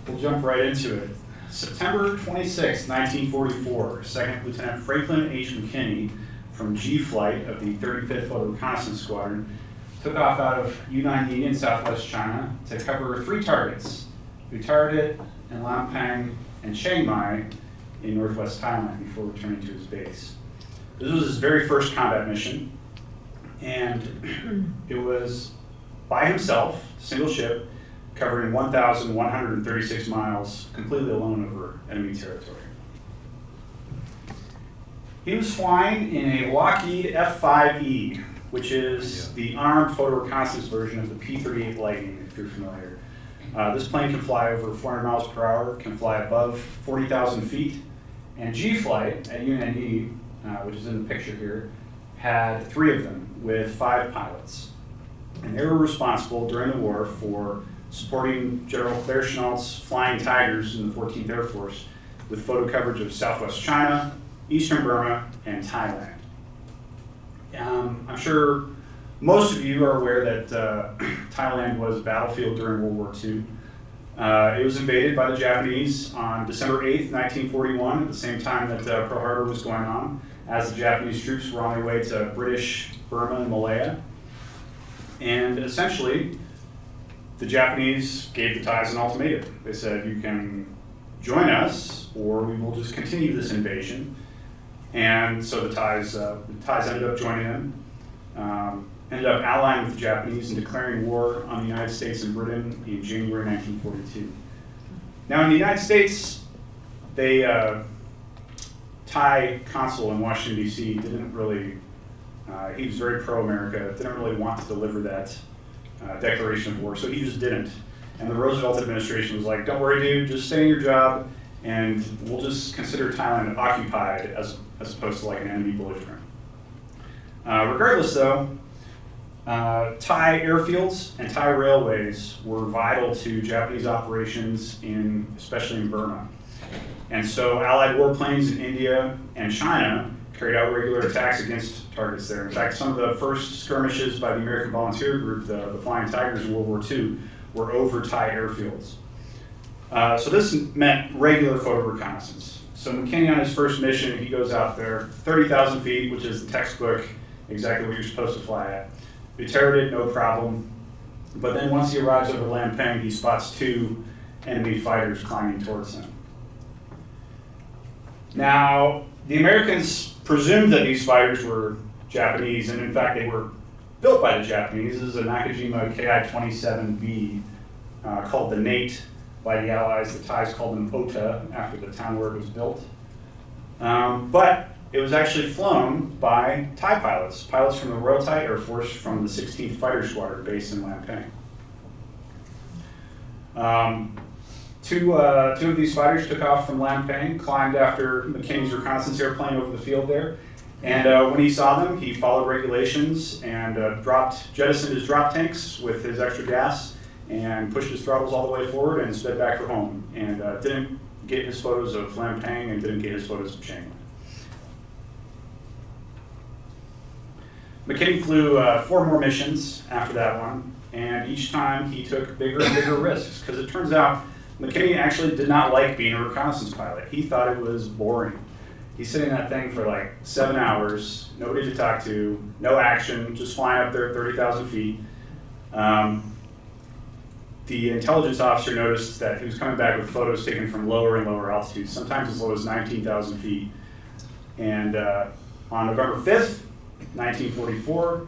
We'll jump right into it. September 26, 1944, Second Lieutenant Franklin H. McKinney from G Flight of the 35th Photo Reconnaissance Squadron took off out of Yunnan in southwest China to cover three targets: Uttaradit and Lampang and Chiang Mai in northwest Thailand before returning to his base. This was his very first combat mission, and it was by himself, single ship, covering 1,136 miles, completely alone over enemy territory. He was flying in a Lockheed F-5E, which is the armed photo reconnaissance version of the P-38 Lightning, if you're familiar. This plane can fly over 400 miles per hour, can fly above 40,000 feet, and G-Flight at Yunnan, which is in the picture here, had 3 of them with 5 pilots. And they were responsible during the war for supporting General Claire Chennault's Flying Tigers in the 14th Air Force with photo coverage of southwest China, eastern Burma, and Thailand. I'm sure most of you are aware that Thailand was a battlefield during World War II. It was invaded by the Japanese on December 8th, 1941, at the same time that Pearl Harbor was going on, as the Japanese troops were on their way to British Burma and Malaya. And essentially, the Japanese gave the Thais an ultimatum. They said, you can join us, or we will just continue this invasion. And so the Thais ended up joining them, ended up allying with the Japanese and declaring war on the United States and Britain in January 1942. Now in the United States, Thai consul in Washington, D.C. didn't really, he was very pro-America, didn't really want to deliver that declaration of war, so he just didn't. And the Roosevelt administration was like, don't worry, dude, just stay in your job, and we'll just consider Thailand occupied as opposed to like an enemy belligerent. Regardless though, Thai airfields and Thai railways were vital to Japanese operations, especially in Burma. And so Allied warplanes in India and China carried out regular attacks against targets there. In fact, some of the first skirmishes by the American Volunteer Group, the Flying Tigers in World War II, were over Thai airfields. So this meant regular photo reconnaissance. So McKinney on his first mission, he goes out there, 30,000 feet, which is the textbook, exactly what you're supposed to fly at. Uttaradit, no problem. But then once he arrives over Lampang, he spots 2 enemy fighters climbing towards him. Now, the Americans presumed that these fighters were Japanese, and in fact they were built by the Japanese. This is a Nakajima Ki-27B called the Nate by the Allies. The Thais called them Ota after the town where it was built. But it was actually flown by Thai pilots from the Royal Thai Air Force from the 16th Fighter Squadron based in Lampang. Two of these fighters took off from Lampang, climbed after McKinney's reconnaissance airplane over the field there, and when he saw them, he followed regulations and jettisoned his drop tanks with his extra gas and pushed his throttles all the way forward and sped back for home, and didn't get his photos of Lampang and didn't get his photos of Chiang Mai. McKinney flew 4 more missions after that one, and each time he took bigger and bigger risks, because it turns out McKinney actually did not like being a reconnaissance pilot. He thought it was boring. He's sitting in that thing for like 7 hours, nobody to talk to, no action, just flying up there at 30,000 feet. The intelligence officer noticed that he was coming back with photos taken from lower and lower altitudes, sometimes as low as 19,000 feet. And on November 5th, 1944,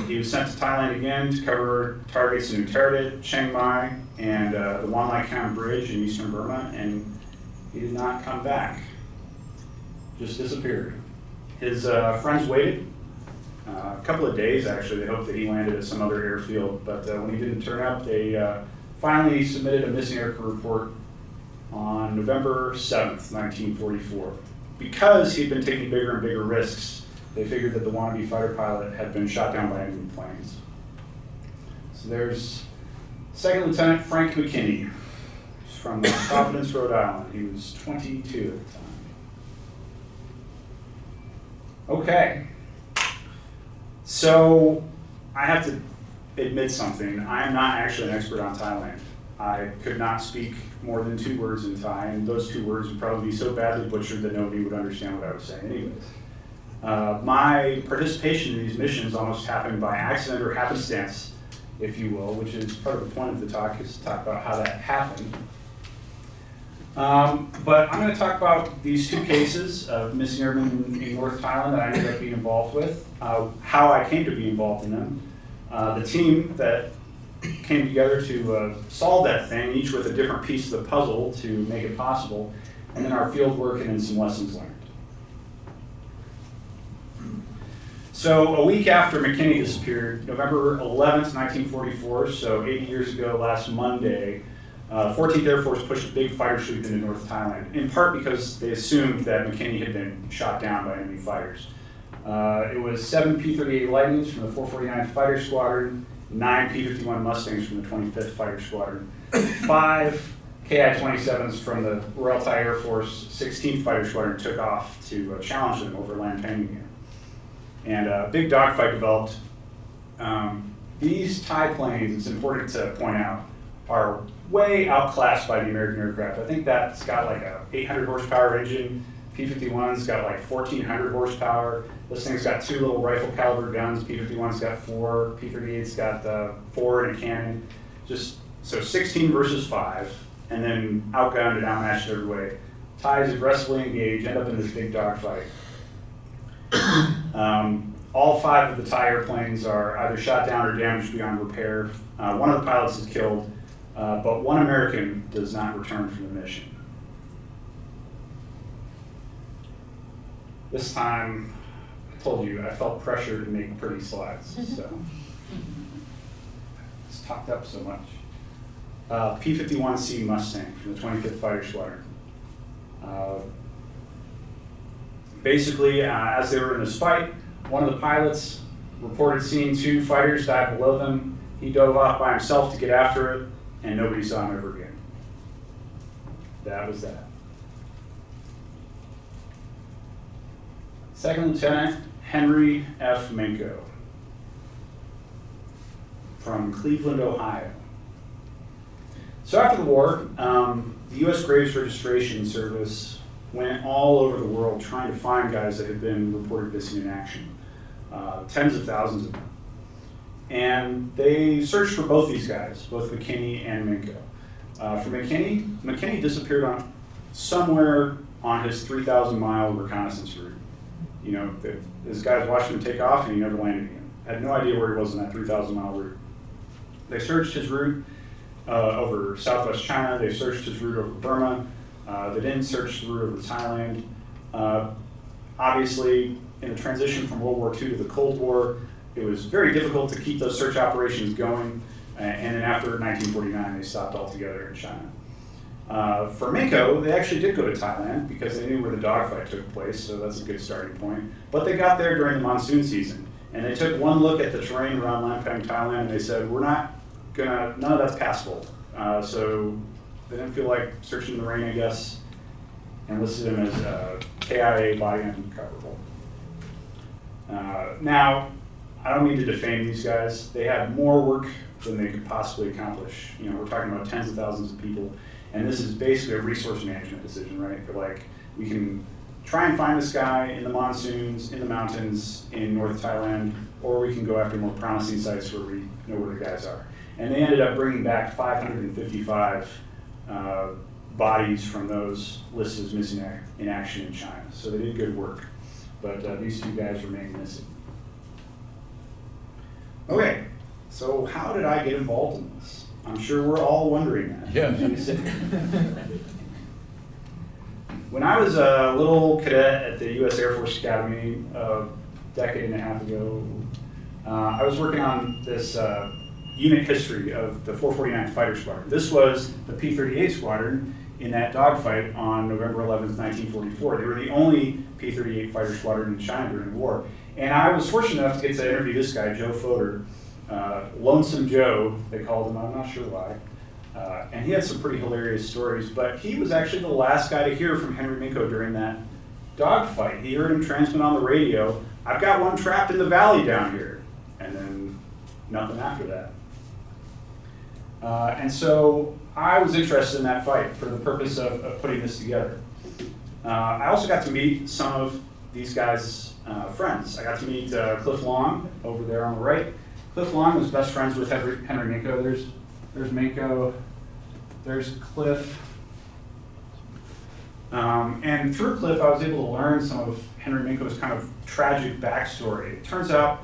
he was sent to Thailand again to cover targets in Uttaradit, Chiang Mai, and the Wan Lai Kham Bridge in eastern Burma, and he did not come back. Just disappeared. His friends waited a couple of days, actually. They hoped that he landed at some other airfield, but when he didn't turn up, they finally submitted a missing aircrew report on November 7th, 1944. Because he'd been taking bigger and bigger risks, they figured that the wannabe fighter pilot had been shot down by enemy planes. So there's Second Lieutenant Frank McKinney. He's from Providence, Rhode Island. He was 22 at the time. Okay. So I have to admit something. I am not actually an expert on Thailand. I could not speak more than 2 words in Thai, and those 2 words would probably be so badly butchered that nobody would understand what I was saying anyways. My participation in these missions almost happened by accident or happenstance, if you will, which is part of the point of the talk, is to talk about how that happened. But I'm going to talk about these 2 cases of missing airmen in North Thailand that I ended up being involved with, how I came to be involved in them, the team that came together to solve that thing, each with a different piece of the puzzle to make it possible, and then our field work and then some lessons learned. So a week after McKinney disappeared, November 11th, 1944, so 80 years ago last Monday, 14th Air Force pushed a big fighter sweep into North Thailand, in part because they assumed that McKinney had been shot down by enemy fighters. It was 7 P-38 Lightnings from the 449th Fighter Squadron, 9 P-51 Mustangs from the 25th Fighter Squadron, 5 Ki-27s from the Royal Thai Air Force 16th Fighter Squadron took off to challenge them over Land Penang. And a big dogfight developed. These Thai planes, it's important to point out, are way outclassed by the American aircraft. I think that's got like a 800 horsepower engine. P-51's got like 1,400 horsepower. This thing's got 2 little rifle caliber guns. P-51's got 4. P-38's got 4 and a cannon. Just so 16 versus 5, and then outgunned and outmatched every way. Thais aggressively engage, end up in this big dogfight. All 5 of the Thai airplanes are either shot down or damaged beyond repair. One of the pilots is killed, but 1 American does not return from the mission. This time, I told you, I felt pressure to make pretty slides, so it's talked up so much. P-51C Mustang from the 25th Fighter Squadron. Basically, as they were in this fight, one of the pilots reported seeing 2 fighters die below them. He dove off by himself to get after it, and nobody saw him ever again. That was that. Second Lieutenant Henry F. Minko from Cleveland, Ohio. So after the war, the U.S. Graves Registration Service went all over the world trying to find guys that had been reported missing in action, tens of thousands of them. And they searched for both these guys, both McKinney and Minko. For McKinney disappeared somewhere on his 3,000-mile reconnaissance route. You know, his guys watched him take off and he never landed again. Had no idea where he was in that 3,000-mile route. They searched his route over southwest China. They searched his route over Burma. They didn't search the route over Thailand. Obviously, in the transition from World War II to the Cold War, it was very difficult to keep those search operations going. And then after 1949, they stopped altogether in China. For Minko, they actually did go to Thailand because they knew where the dogfight took place, so that's a good starting point. But they got there during the monsoon season, and they took one look at the terrain around Land Penang, Thailand, and they said, none of that's passable. So they didn't feel like searching the rain, I guess, and listed him as KIA body unrecoverable. Now, I don't mean to defame these guys. They had more work than they could possibly accomplish. You know, we're talking about tens of thousands of people. And this is basically a resource management decision, right? They're like, we can try and find this guy in the monsoons, in the mountains, in North Thailand, or we can go after more promising sites where we know where the guys are. And they ended up bringing back 555 bodies from those listed as missing in action in China. So they did good work. But these 2 guys remain missing. Okay, so how did I get involved in this? I'm sure we're all wondering that. Yeah. When I was a little cadet at the U.S. Air Force Academy a decade and a half ago, I was working on this unit history of the 449th Fighter Squadron. This was the P-38 Squadron in that dogfight on November 11th, 1944. They were the only P-38 Fighter Squadron in China during the war. And I was fortunate enough to get to interview this guy, Joe Fodor. Lonesome Joe, they called him, I'm not sure why. And he had some pretty hilarious stories, but he was actually the last guy to hear from Henry Minko during that dogfight. He heard him transmit on the radio, I've got one trapped in the valley down here. And then nothing after that. And so I was interested in that fight for the purpose of putting this together. I also got to meet some of these guys' friends. I got to meet Cliff Long over there on the right. Cliff Long was best friends with Henry Minko. There's Minko, there's Cliff. And through Cliff, I was able to learn some of Henry Minko's kind of tragic backstory. It turns out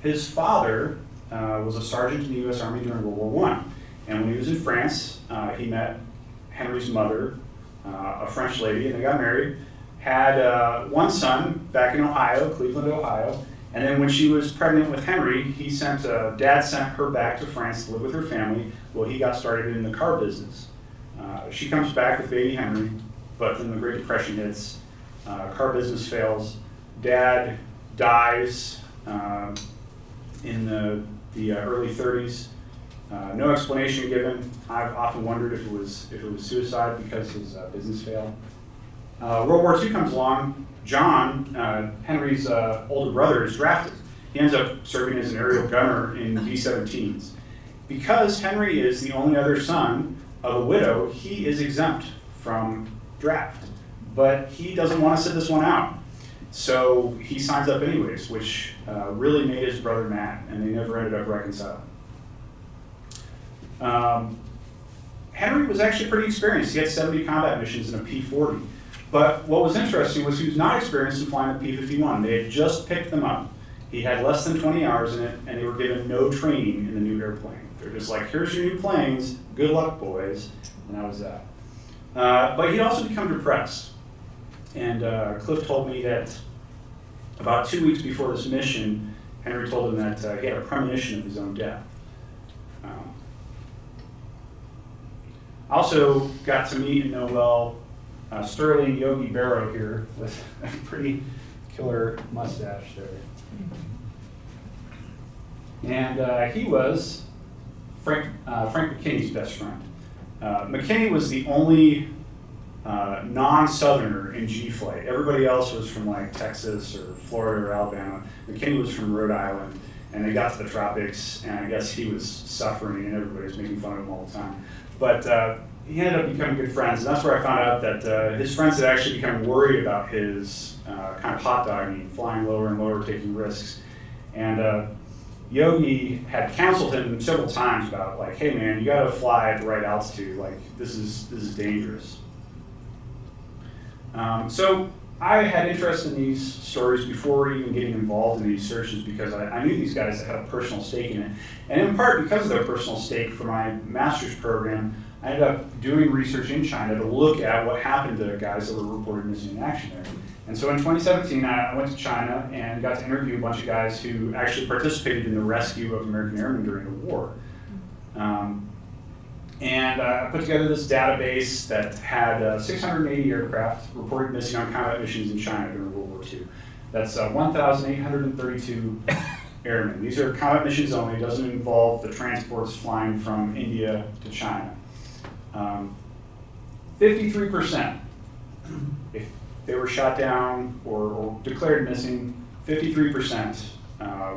his father was a sergeant in the U.S. Army during World War I. And when he was in France, he met Henry's mother, a French lady, and they got married. Had one son back in Ohio, Cleveland, Ohio. And then when she was pregnant with Henry, Dad sent her back to France to live with her family. Well, he got started in the car business. She comes back with baby Henry, but then the Great Depression hits. Car business fails. Dad dies in the early 30s. No explanation given. I've often wondered if it was suicide because his business failed. World War II comes along. John, Henry's older brother, is drafted. He ends up serving as an aerial gunner in B-17s. Because Henry is the only other son of a widow, he is exempt from draft. But he doesn't want to sit this one out. So he signs up anyways, which really made his brother mad, and they never ended up reconciling. Henry was actually pretty experienced. He had 70 combat missions in a P-40. But what was interesting was he was not experienced in flying a P-51. They had just picked them up. He had less than 20 hours in it, and they were given no training in the new airplane. They're just like, here's your new planes, good luck, boys. And that was that. But he'd also become depressed. And Cliff told me that about 2 weeks before this mission, Henry told him that he had a premonition of his own death. I also got to meet and know well Sterling Yogi Berra here with a pretty killer mustache there. And he was Frank McKinney's best friend. McKinney was the only non-Southerner in G-Flight. Everybody else was from like Texas or Florida or Alabama. McKinney was from Rhode Island, and they got to the tropics, and I guess he was suffering, and everybody was making fun of him all the time. But he ended up becoming good friends, and that's where I found out that his friends had actually become worried about his kind of hot dogging, flying lower and lower, taking risks. And Yogi had counseled him several times about like, hey man, you gotta fly at the right altitude, like this is dangerous. So I had interest in these stories before even getting involved in these searches because I knew these guys that had a personal stake in it. And in part because of their personal stake for my master's program, I ended up doing research in China to look at what happened to guys that were reported missing in action there. And so in 2017, I went to China and got to interview a bunch of guys who actually participated in the rescue of American airmen during the war. And I put together this database that had 680 aircraft reported missing on combat missions in China during World War II. That's 1,832 airmen. These are combat missions only. It doesn't involve the transports flying from India to China. 53%, if they were shot down or declared missing, 53%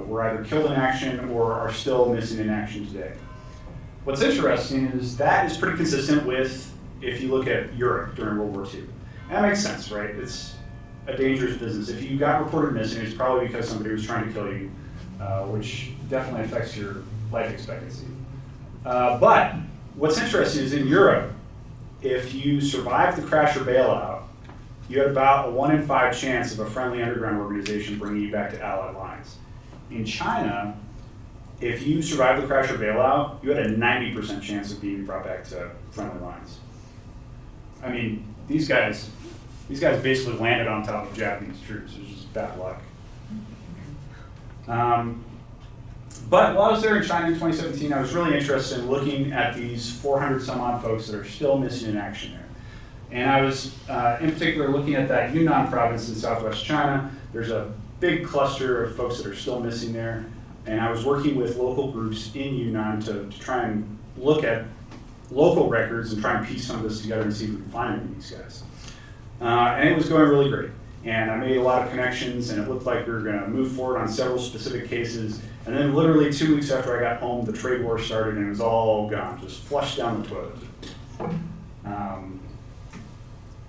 were either killed in action or are still missing in action today. What's interesting is that is pretty consistent with if you look at Europe during World War II. And that makes sense, right? It's a dangerous business. If you got reported missing, it's probably because somebody was trying to kill you, which definitely affects your life expectancy. But what's interesting is in Europe, if you survive the crash or bailout, you had about a 1 in 5 chance of a friendly underground organization bringing you back to Allied lines. In China, if you survive the crash or bailout, you had a 90% chance of being brought back to friendly lines. I mean, these guys basically landed on top of Japanese troops. It was just bad luck. But while I was there in China in 2017, I was really interested in looking at these 400 some odd folks that are still missing in action there. And I was in particular looking at that Yunnan province in southwest China. There's a big cluster of folks that are still missing there. And I was working with local groups in Yunnan to try and look at local records and try and piece some of this together and see if we can find any of these guys. And it was going really great. And I made a lot of connections, and it looked like we were going to move forward on several specific cases. And then literally 2 weeks after I got home, the trade war started, and it was all gone, just flushed down the toilet.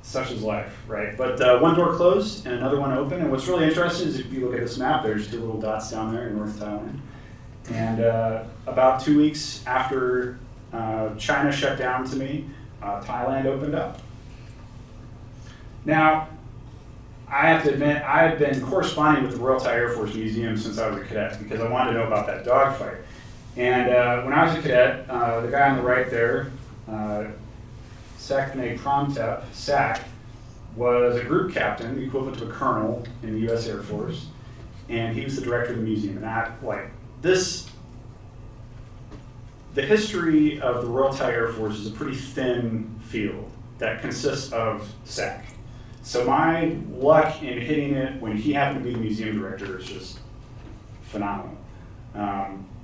Such is life, right? But one door closed and another one open. And what's really interesting is if you look at this map, there's two little dots down there in North Thailand. And about 2 weeks after China shut down to me, Thailand opened up. Now, I have to admit, I've been corresponding with the Royal Thai Air Force Museum since I was a cadet because I wanted to know about that dogfight. And when I was a cadet, the guy on the right there, Sakne Promtep, Sak, was a group captain, the equivalent to a colonel in the U.S. Air Force, and he was the director of the museum. And the history of the Royal Thai Air Force is a pretty thin field that consists of Sak. So my luck in hitting it when he happened to be the museum director is just phenomenal.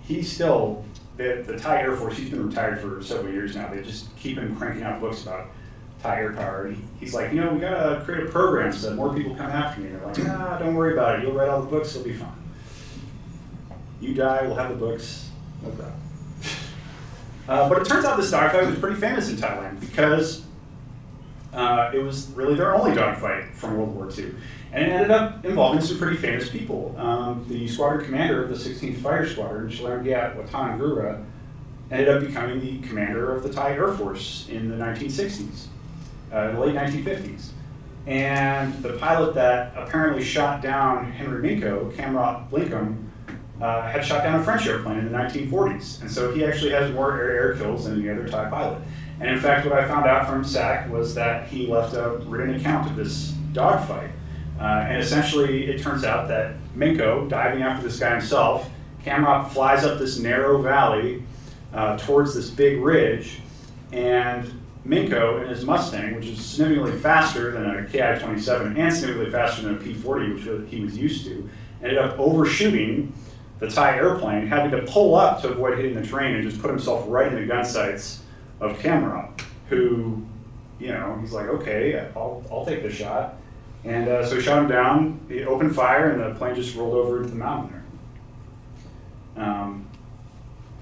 He's still, the Thai Air Force, he's been retired for several years now. They just keep him cranking out books about Thai air power. He's like, we gotta create a program so that more people come after me. And they're like, nah, don't worry about it. You'll write all the books, it'll be fine. You die, we'll have the books, no problem. But it turns out this dogfight was pretty famous in Thailand because it was really their only dogfight from World War II. And it ended up involving some pretty famous people. The squadron commander of the 16th Fighter Squadron, Chalermgyat Watanagrura, ended up becoming the commander of the Thai Air Force in the 1960s, the late 1950s. And the pilot that apparently shot down Henry Minko, Kamrat Blinkum, had shot down a French airplane in the 1940s. And so he actually has more air kills than any other Thai pilot. And in fact, what I found out from Sak was that he left a written account of this dogfight. And essentially, it turns out that Minko, diving after this guy himself, Kamrat flies up this narrow valley towards this big ridge, and Minko in his Mustang, which is significantly faster than a Ki-27 and significantly faster than a P-40, which he was used to, ended up overshooting the Thai airplane, having to pull up to avoid hitting the terrain and just put himself right in the gun sights of Kamrat, who, he's like, okay, I'll take the shot. And so he shot him down, he opened fire, and the plane just rolled over into the mountain there.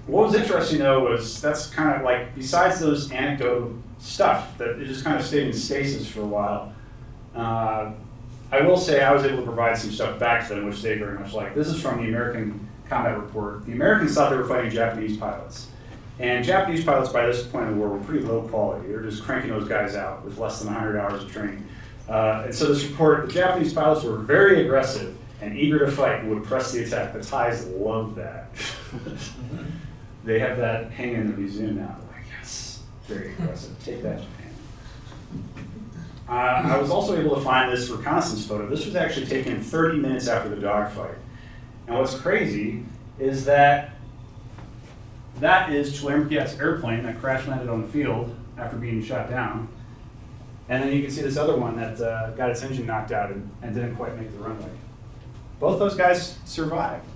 What was interesting, though, was that's kind of like, besides those anecdotal stuff, that it just kind of stayed in stasis for a while. I will say I was able to provide some stuff back to them, which they very much liked. This is from the American Combat Report. The Americans thought they were fighting Japanese pilots. And Japanese pilots, by this point in the war, were pretty low quality. They were just cranking those guys out with less than 100 hours of training. And so this report, the Japanese pilots were very aggressive and eager to fight and would press the attack. The Thais love that. They have that hanging in the museum now. They're like, yes, very aggressive. Take that, Japan. I was also able to find this reconnaissance photo. This was actually taken 30 minutes after the dogfight. And what's crazy is that is Chalermgyat's airplane that crash landed on the field after being shot down. And then you can see this other one that got its engine knocked out and didn't quite make the runway. Both those guys survived.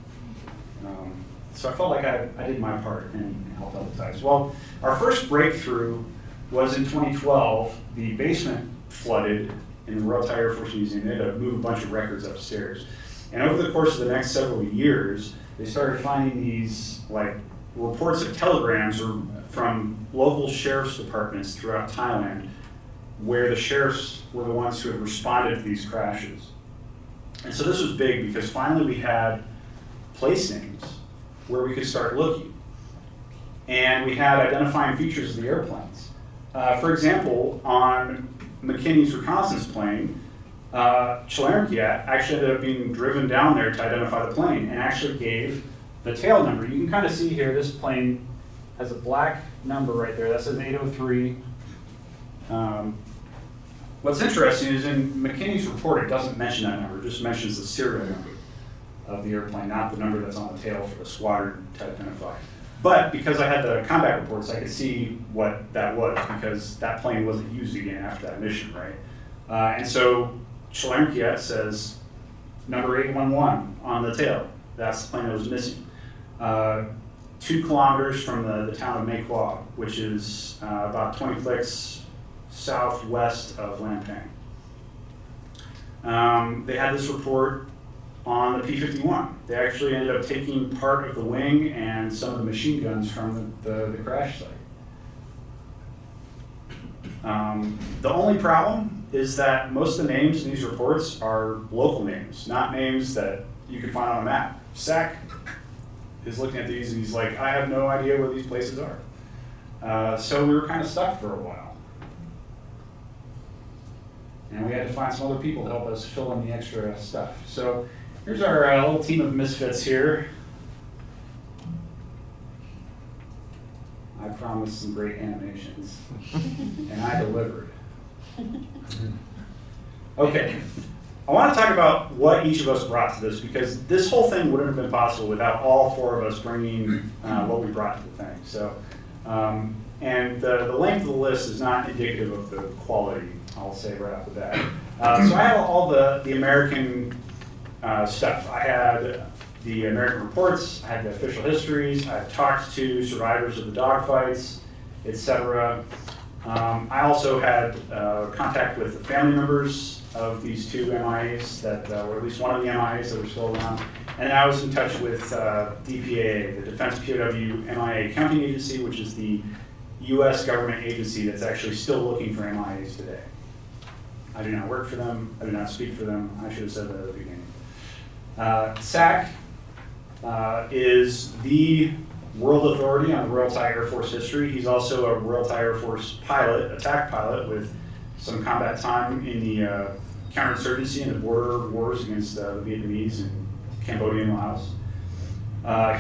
So I felt like I did my part and helped out the Thais. Well, our first breakthrough was in 2012. The basement flooded in the Royal Thai Air Force Museum. They had to move a bunch of records upstairs. And over the course of the next several years, they started finding these reports of telegrams from local sheriff's departments throughout Thailand, where the sheriffs were the ones who had responded to these crashes. And so this was big because finally we had place names where we could start looking. And we had identifying features of the airplanes. For example, on McKinney's reconnaissance plane, Chalermgyat actually ended up being driven down there to identify the plane and actually gave the tail number. You can kind of see here, this plane has a black number right there. That says 803. What's interesting is in McKinney's report, it doesn't mention that number, it just mentions the serial number of the airplane, not the number that's on the tail for the squadron to identify. But because I had the combat reports, I could see what that was because that plane wasn't used again after that mission, right? And so Chalermgyat says number 811 on the tail. That's the plane that was missing. 2 kilometers from the town of Mae Khoa, which is about 20 clicks southwest of Lampang. They had this report on the P-51. They actually ended up taking part of the wing and some of the machine guns from the crash site. The only problem is that most of the names in these reports are local names, not names that you can find on a map. SAC is looking at these and he's like, I have no idea where these places are. So we were kind of stuck for a while. And we had to find some other people to help us fill in the extra stuff. So here's our little team of misfits here. I promised some great animations, and I delivered. Okay, I want to talk about what each of us brought to this, because this whole thing wouldn't have been possible without all four of us bringing what we brought to the thing. So, and the length of the list is not indicative of the quality, I'll say right off the bat. So I have all the American stuff. I had the American reports, I had the official histories, I talked to survivors of the dogfights, etc. I also had contact with the family members of these two MIAs, or at least one of the MIAs that were still around. And I was in touch with DPAA, the Defense POW MIA Accounting Agency, which is the US government agency that's actually still looking for MIAs today. I do not work for them, I do not speak for them, I should have said that at the beginning. SAC is the world authority on the Royal Thai Air Force history. He's also a Royal Thai Air Force pilot, attack pilot, with some combat time in the counterinsurgency and the border wars against the Vietnamese and Cambodian Laos.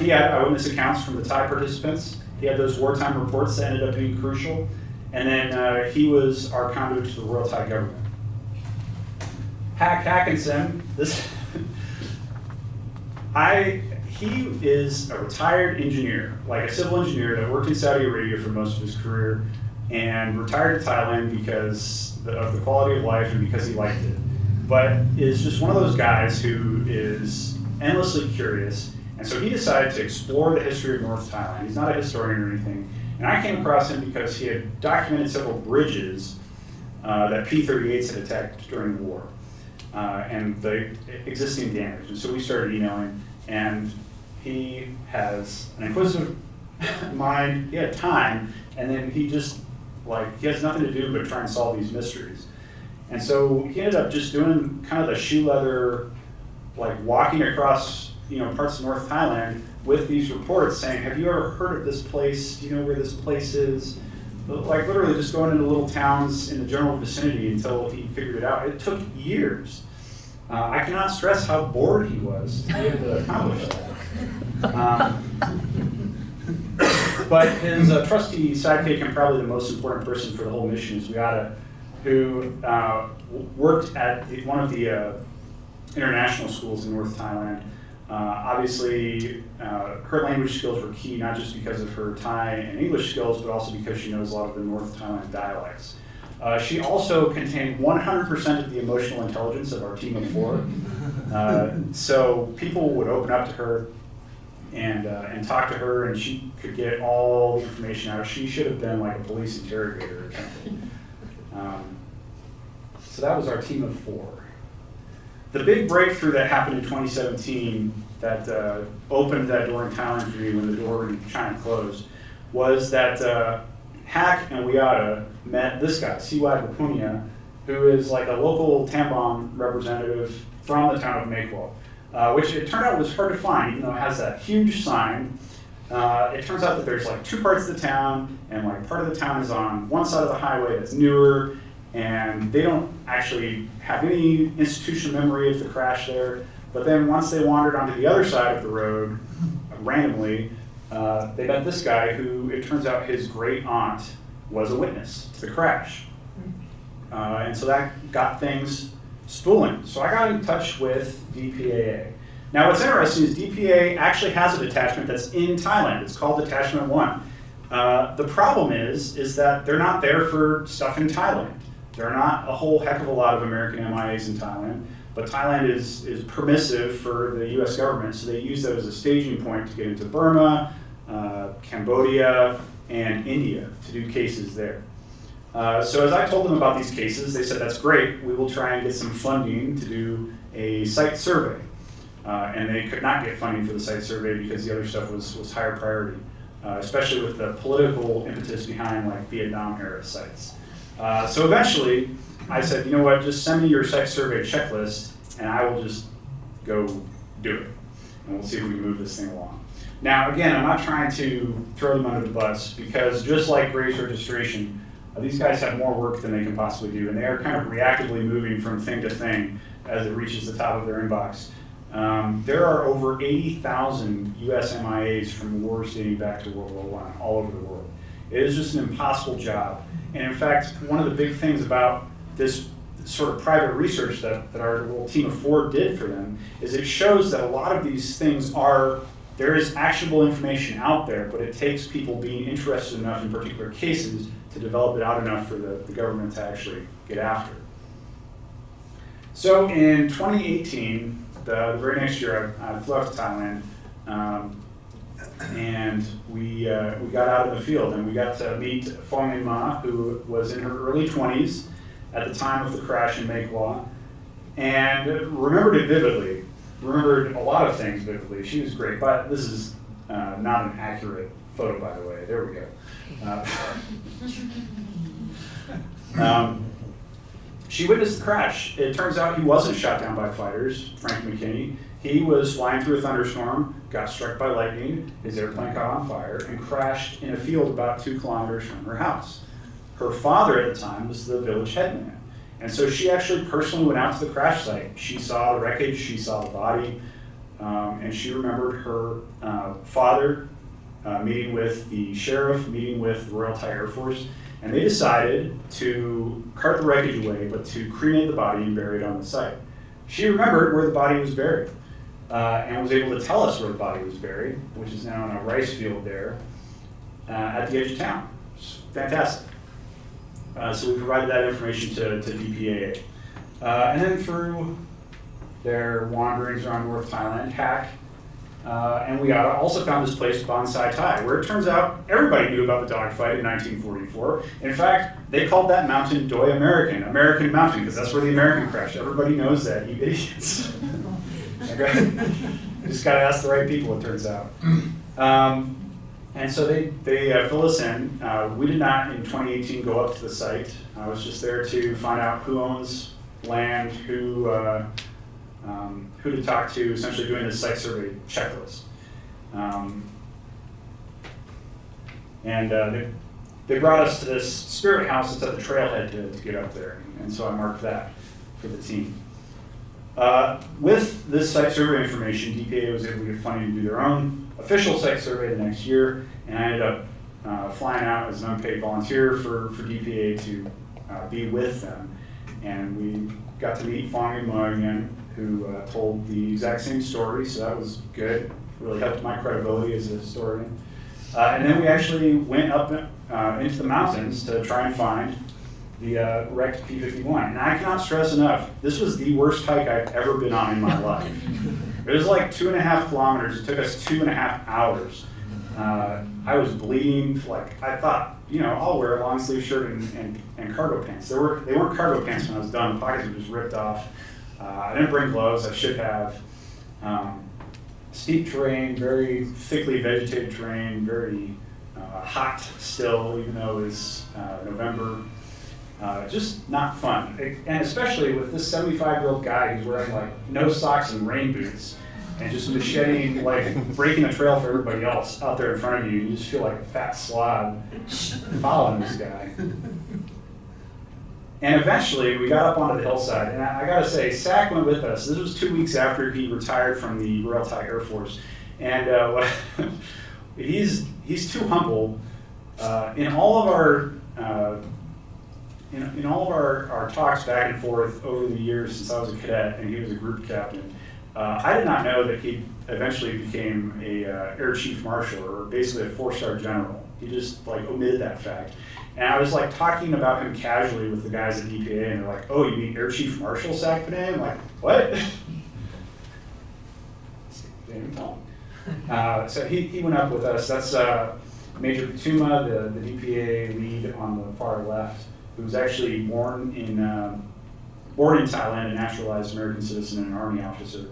He had eyewitness accounts from the Thai participants. He had those wartime reports that ended up being crucial. And then he was our conduit to the Royal Thai government. Hackinson, he is a retired engineer, like a civil engineer that worked in Saudi Arabia for most of his career and retired to Thailand because of the quality of life and because he liked it. But is just one of those guys who is endlessly curious, and so he decided to explore the history of North Thailand. He's not a historian or anything, and I came across him because he had documented several bridges that P-38s had attacked during the war and the existing damage. And so we started emailing, and he has an inquisitive mind, he had time, and then he just, he has nothing to do but try and solve these mysteries. And so he ended up just doing kind of the shoe leather, walking across, parts of North Thailand with these reports saying, have you ever heard of this place? Do you know where this place is? Literally just going into little towns in the general vicinity until he figured it out. It took years. I cannot stress how bored he was to be able to accomplish that. But his trusty sidekick and probably the most important person for the whole mission is Wiata, who worked at one of the international schools in North Thailand. Obviously, her language skills were key, not just because of her Thai and English skills, but also because she knows a lot of the North Thailand dialects. She also contained 100% of the emotional intelligence of our team of four. So people would open up to her and talk to her, and she could get all the information out. She should have been like a police interrogator or something. So that was our team of four. The big breakthrough that happened in 2017 that opened that door in Thailand for me when the door in China closed was that Hack and Wiata met this guy, C.Y. Bapunia, who is like a local Tambon representative from the town of Makewell, which it turned out was hard to find, even though it has that huge sign. It turns out that there's two parts of the town, and part of the town is on one side of the highway that's newer, and they don't actually have any institutional memory of the crash there. But then once they wandered onto the other side of the road, randomly, they met this guy who, it turns out, his great aunt was a witness to the crash. And so that got things spooling. So I got in touch with DPAA. Now what's interesting is DPAA actually has a detachment that's in Thailand. It's called Detachment 1. The problem is that they're not there for stuff in Thailand. There are not a whole heck of a lot of American MIAs in Thailand, but Thailand is permissive for the US government, so they use that as a staging point to get into Burma, Cambodia, and India to do cases there. So as I told them about these cases, they said, that's great, we will try and get some funding to do a site survey. And they could not get funding for the site survey because the other stuff was higher priority, especially with the political impetus behind Vietnam era sites. So eventually, I said, you know what, just send me your site survey checklist, and I will just go do it. And we'll see if we can move this thing along. Now, again, I'm not trying to throw them under the bus, because just like graves registration, these guys have more work than they can possibly do, and they are kind of reactively moving from thing to thing as it reaches the top of their inbox. There are over 80,000 US MIAs from wars dating back to World War I all over the world. It is just an impossible job. And in fact, one of the big things about this sort of private research that our little team of 4 did for them is it shows that a lot of these things there is actionable information out there, but it takes people being interested enough in particular cases to develop it out enough for the government to actually get after it. So in 2018, the very next year, I flew out to Thailand, and we got out in the field, and we got to meet Phong Minh Ma, who was in her early 20s at the time of the crash in Mae Kua, and remembered it vividly. Remembered a lot of things vividly. She was great, but this is not an accurate photo, by the way. There we go. She witnessed the crash. It turns out he wasn't shot down by fighters, Frank McKinney. He was flying through a thunderstorm, got struck by lightning, his airplane caught on fire, and crashed in a field about 2 kilometers from her house. Her father at the time was the village headman. And so she actually personally went out to the crash site. She saw the wreckage, she saw the body, and she remembered her father meeting with the sheriff, meeting with the Royal Thai Air Force, and they decided to cart the wreckage away, but to cremate the body and bury it on the site. She remembered where the body was buried, and was able to tell us where the body was buried, which is now in a rice field there at the edge of town. It's fantastic. So we provided that information to DPAA. And then through their wanderings around North Thailand, Hack, and we also found this place, Bonsai Thai, where it turns out everybody knew about the dogfight in 1944. In fact, they called that mountain Doi American, American Mountain, because that's where the American crashed. Everybody knows that, you idiots. Okay? You just got to ask the right people, it turns out. And so they filled us in. We did not, in 2018, go up to the site. I was just there to find out who owns land, who to talk to, essentially doing the site survey checklist. They brought us to this spirit house that's at the trailhead to get up there, and so I marked that for the team. With this site survey information, DPA was able to get funding to do their own official site survey the next year, and I ended up flying out as an unpaid volunteer for DPA to be with them. And we got to meet Phong Minh Ma again, who told the exact same story, so that was good. Really helped my credibility as a historian. And then we actually went up into the mountains to try and find the wrecked P-51. And I cannot stress enough, this was the worst hike I've ever been on in my life. It was like 2.5 kilometers. It took us 2.5 hours. I was bleeding. I thought, I'll wear a long sleeve shirt and cargo pants. They weren't cargo pants when I was done. The pockets were just ripped off. I didn't bring gloves. I should have. Steep terrain, very thickly vegetated terrain, very hot still, even though it was November. Just not fun, and especially with this 75-year-old guy who's wearing no socks and rain boots, and just macheting, breaking a trail for everybody else out there in front of you. You just feel like a fat slob following this guy. And eventually, we got up onto the hillside, and I gotta say, Sack went with us. This was 2 weeks after he retired from the Royal Thai Air Force, and he's too humble. In all of our in all of our talks back and forth over the years since I was a cadet and he was a group captain, I did not know that he eventually became a Air Chief Marshal, or basically a 4-star general. He just omitted that fact. And I was talking about him casually with the guys at DPA, and they're like, "Oh, you mean Air Chief Marshal Sack Panay?" I'm like, "What?" So he went up with us. That's Major Patuma, the DPA lead on the far left, who was actually born in Thailand, a naturalized American citizen and an Army officer,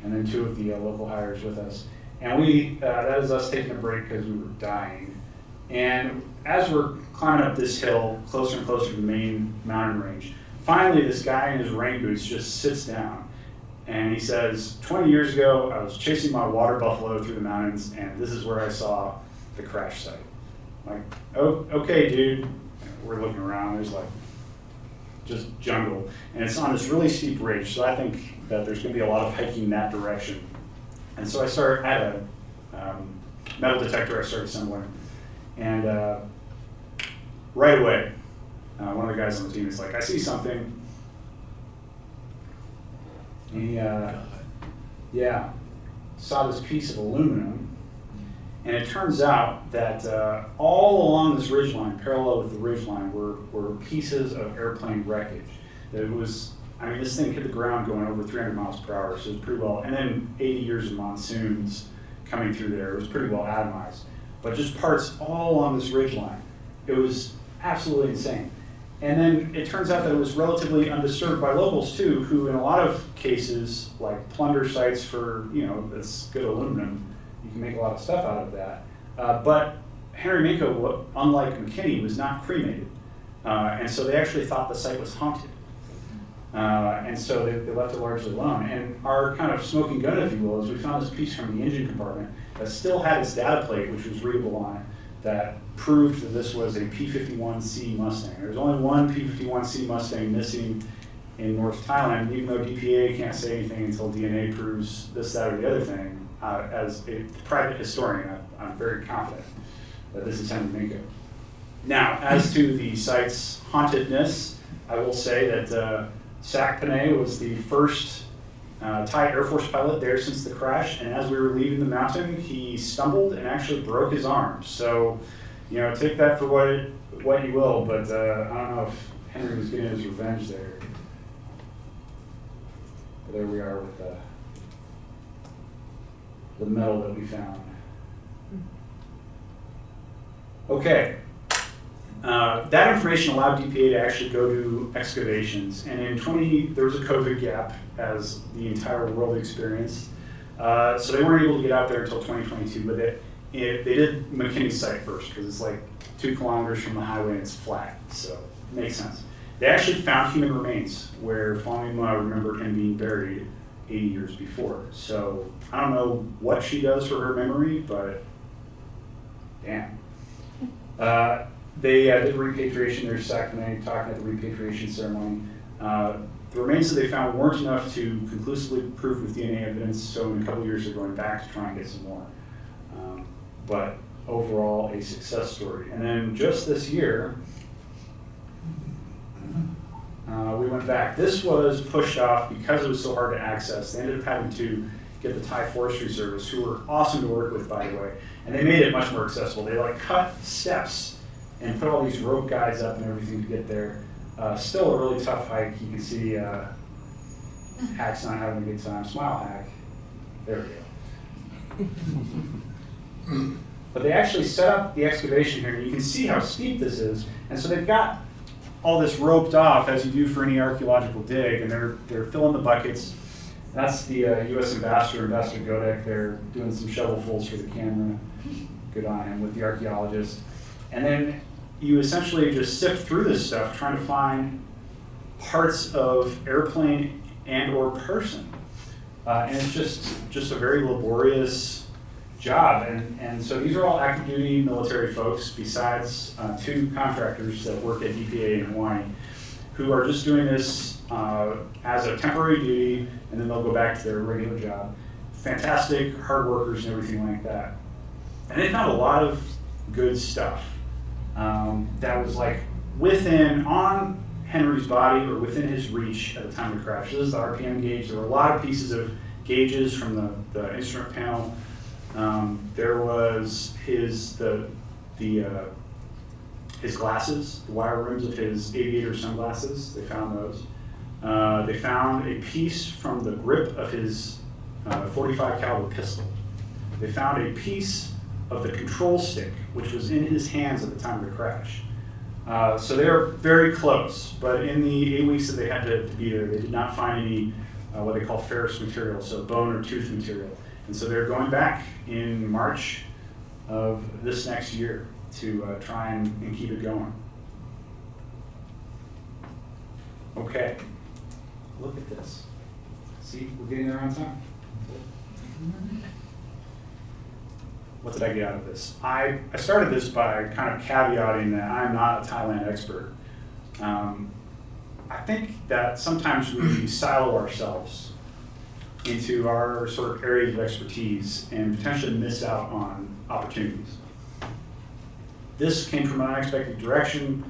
and then 2 of the local hires with us. And that is us taking a break because we were dying. And as we're climbing up this hill, closer and closer to the main mountain range, finally this guy in his rain boots just sits down. And he says, 20 years ago, I was chasing my water buffalo through the mountains, and this is where I saw the crash site. I'm like, oh, okay, dude. And we're looking around, there's like just jungle. And it's on this really steep ridge, so I think that there's gonna be a lot of hiking in that direction. And so I had a metal detector I started assembling. And right away, one of the guys on the team is like, I see something. And he saw this piece of aluminum. And it turns out that all along this ridgeline, parallel with the ridgeline, were pieces of airplane wreckage. It was, this thing hit the ground going over 300 miles per hour, so it was pretty well, and then 80 years of monsoons coming through there. It was pretty well atomized. But just parts all along this ridgeline. It was absolutely insane. And then it turns out that it was relatively undisturbed by locals too, who in a lot of cases, like plunder sites for, this good aluminum, you can make a lot of stuff out of that. But Henry Minko, unlike McKinney, was not cremated. And so they actually thought the site was haunted. And so they left it largely alone. And our kind of smoking gun, if you will, is we found this piece from the engine compartment that still had its data plate, which was readable on it, that proved that this was a P-51C Mustang. There's only one P-51C Mustang missing in North Thailand, even though DPA can't say anything until DNA proves this, that, or the other thing. As a private historian, I'm very confident that this is Henry Minko. Now, as to the site's hauntedness, I will say that Sak Panay was the first Thai Air Force pilot there since the crash, and as we were leaving the mountain, he stumbled and actually broke his arm. So, take that for what you will, but I don't know if Henry was getting his revenge there. But there we are with the medal that we found. Okay. That information allowed DPA to actually go to excavations, and there was a COVID gap, as the entire world experienced. So they weren't able to get out there until 2022, but they did McKinney's site first, because it's like 2 kilometers from the highway and it's flat, so it makes sense. They actually found human remains where Fangima remembered him being buried 80 years before. So I don't know what she does for her memory, but damn. They did repatriation. There's Sak Panay talking at the repatriation ceremony. The remains that they found weren't enough to conclusively prove with DNA evidence, so in a couple years they're going back to try and get some more. But overall, a success story. And then just this year, we went back. This was pushed off because it was so hard to access. They ended up having to get the Thai Forestry Service, who were awesome to work with, by the way, and they made it much more accessible. They cut steps and put all these rope guides up and everything to get there. Still a really tough hike. You can see Hack's not having a good time. Smile, Hack. There we go. But they actually set up the excavation here, and you can see how steep this is. And so they've got all this roped off, as you do for any archaeological dig, and they're filling the buckets. That's the U.S. Ambassador Godek. They're doing some shovelfuls for the camera. Good on him with the archaeologist. And then you essentially just sift through this stuff, trying to find parts of airplane and or person. And it's just a very laborious job. And so these are all active duty military folks, besides 2 contractors that work at DPA in Hawaii, who are just doing this as a temporary duty, and then they'll go back to their regular job. Fantastic, hard workers and everything like that. And they found a lot of good stuff that was on Henry's body or within his reach at the time of the crash. This is the RPM gauge. There were a lot of pieces of gauges from the instrument panel. There was his glasses, the wire rims of his aviator sunglasses. They found those. They found a piece from the grip of his .45 caliber pistol. They found a piece of the control stick, which was in his hands at the time of the crash. So they're very close, but in the 8 weeks that they had to be there, they did not find any what they call ferrous material, so bone or tooth material. And so they're going back in March of this next year. to try and keep it going. Okay, look at this. See, we're getting there on time. What did I get out of this? I started this by kind of caveating that I'm not a Thailand expert. I think that sometimes we silo ourselves into our sort of areas of expertise and potentially miss out on opportunities. This came from an unexpected direction.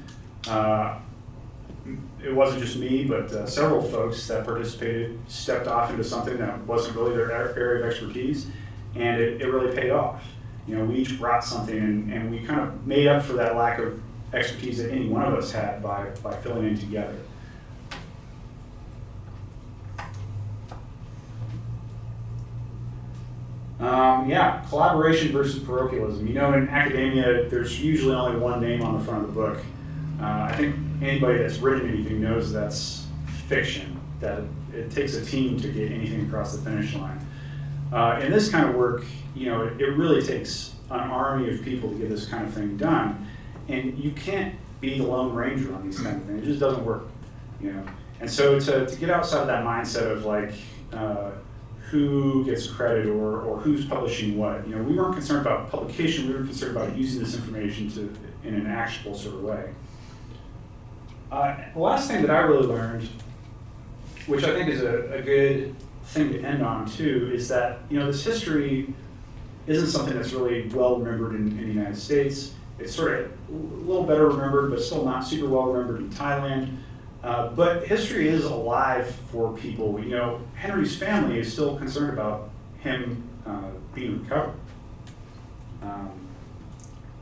It wasn't just me, but several folks that participated stepped off into something that wasn't really their area of expertise, and it really paid off. You know, we each brought something, and we kind of made up for that lack of expertise that any one of us had by filling in together. Yeah, collaboration versus parochialism. You know, in academia, there's usually only one name on the front of the book. I think anybody that's written anything knows that's fiction, that it takes a team to get anything across the finish line. In this kind of work, you know, it really takes an army of people to get this kind of thing done. And you can't be the Lone Ranger on these kind of things. It just doesn't work, you know. And so to get outside of that mindset of like, who gets credit or who's publishing what. You know, we weren't concerned about publication, we were concerned about using this information in an actionable sort of way. The last thing that I really learned, which I think is a good thing to end on too, is that, you know, this history isn't something that's really well remembered in the United States. It's sort of a little better remembered, but still not super well remembered in Thailand. But history is alive for people. You know, Henry's family is still concerned about him being recovered.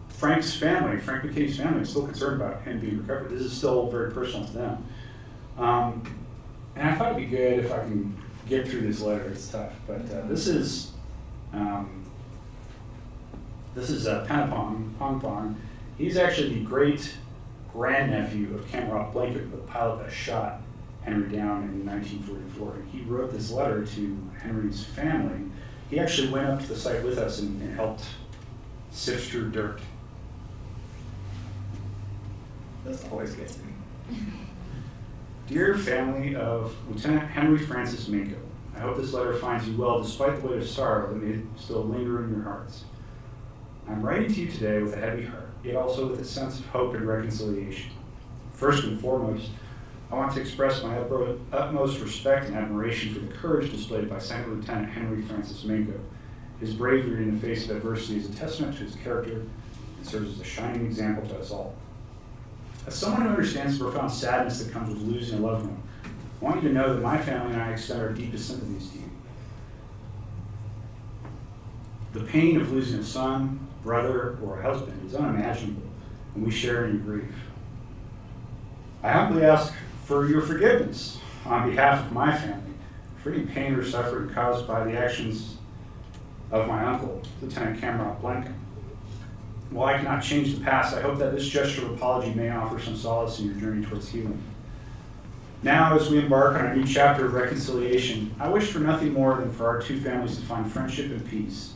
Frank McKinney's family is still concerned about him being recovered. This is still very personal to them. And I thought it'd be good if I can get through this letter. It's tough, but this is Panapong Pongpong. He's actually the great grandnephew of Cameron Blanket, the pilot that shot Henry down in 1944. He wrote this letter to Henry's family. He actually went up to the site with us and helped sift through dirt. This always gets me. Dear family of Lieutenant Henry Francis Minko, I hope this letter finds you well despite the weight of sorrow that may still linger in your hearts. I'm writing to you today with a heavy heart, yet also with a sense of hope and reconciliation. First and foremost, I want to express my utmost respect and admiration for the courage displayed by Second Lieutenant Henry Francis Minko. His bravery in the face of adversity is a testament to his character and serves as a shining example to us all. As someone who understands the profound sadness that comes with losing a loved one, I want you to know that my family and I extend our deepest sympathies to you. The pain of losing a son, brother, or a husband is unimaginable, and we share in your grief. I humbly ask for your forgiveness on behalf of my family for any pain or suffering caused by the actions of my uncle, Lieutenant Cameron Blanket. While I cannot change the past, I hope that this gesture of apology may offer some solace in your journey towards healing. Now, as we embark on a new chapter of reconciliation, I wish for nothing more than for our two families to find friendship and peace.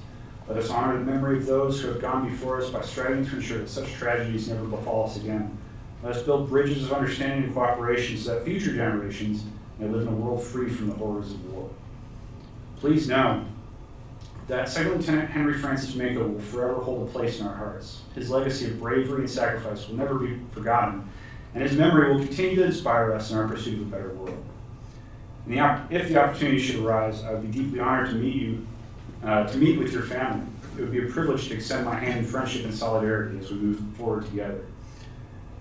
Let us honor the memory of those who have gone before us by striving to ensure that such tragedies never befall us again. Let us build bridges of understanding and cooperation so that future generations may live in a world free from the horrors of war. Please know that Second Lieutenant Henry Francis Minko will forever hold a place in our hearts. His legacy of bravery and sacrifice will never be forgotten, and his memory will continue to inspire us in our pursuit of a better world. And if the opportunity should arise, I would be deeply honored to meet with your family. It would be a privilege to extend my hand in friendship and solidarity as we move forward together.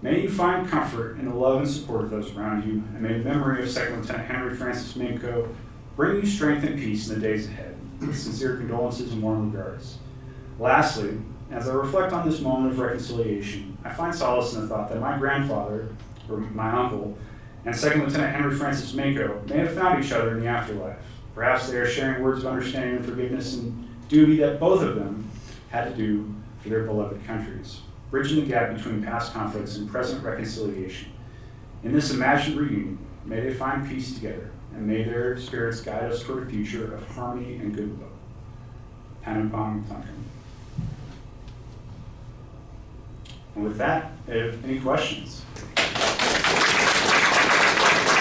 May you find comfort in the love and support of those around you, and may the memory of Second Lieutenant Henry Francis Minko bring you strength and peace in the days ahead. With sincere condolences and warm regards. Lastly, as I reflect on this moment of reconciliation, I find solace in the thought that my grandfather, or my uncle, and Second Lieutenant Henry Francis Minko may have found each other in the afterlife. Perhaps they are sharing words of understanding and forgiveness and duty that both of them had to do for their beloved countries, bridging the gap between past conflicts and present reconciliation. In this imagined reunion, may they find peace together, and may their spirits guide us toward a future of harmony and goodwill. Panapong Plunkum. And with that, any questions?